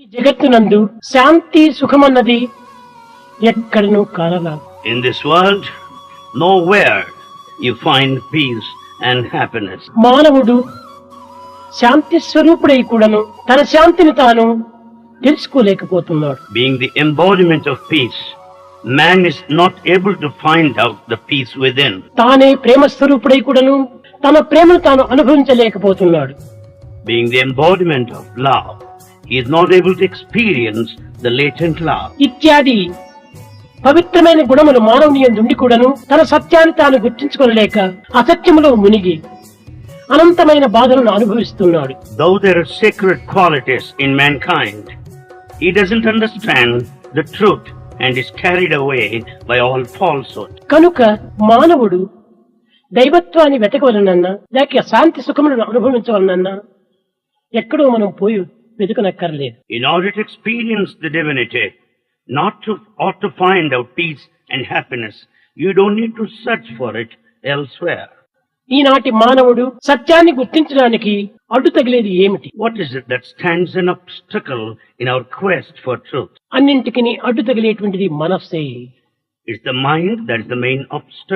ఈ జగత్తునందు శాంతి సుఖమన్నది ఎక్కడనూ కానరాదు. In this world, nowhere you find peace and happiness. మానవుడు శాంతి స్వరూపుడై కూడాను తన శాంతిని తాను తెలుసుకోలేకపోతున్నాడు. Being the embodiment of peace, man is not able to find out the peace within. తానే ప్రేమ స్వరూపుడై కూడాను తన ప్రేమను తాను అనుభవించలేకపోతున్నాడు. Being the embodiment of love, he is not able to experience the latent love. ఇత్యాది పవిత్రమైన గుణములు మానవుని యందు ఉండి కూడాను తన సత్యాన్ని తాను గుర్తించుకోలేక అసత్యములో మునిగి అనంతమైన బాధలను అనుభవిస్తున్నాడు. Though there are sacred qualities in mankind, he doesn't understand the truth and is carried away by all falsehood. కనుక మానవుడు దైవత్వాన్ని వెతకవలనన్నా లేక శాంతి సుఖములను అనుభవించవలనన్నా ఎక్కడో మనం పోయి వెతుకనక్కర్లేదు. In order to experience the divinity, or to find out peace and happiness, you don't need to search for it elsewhere. ఈనాటి మానవుడు సత్యాన్ని గుర్తించడానికి అడ్డు తగిలేది ఏమిటి? What is it that stands an obstacle in our quest for truth? అన్నింటికి అడ్డు తగిలేటువంటిది మనస్సే. It's the mind that is the main obstacle.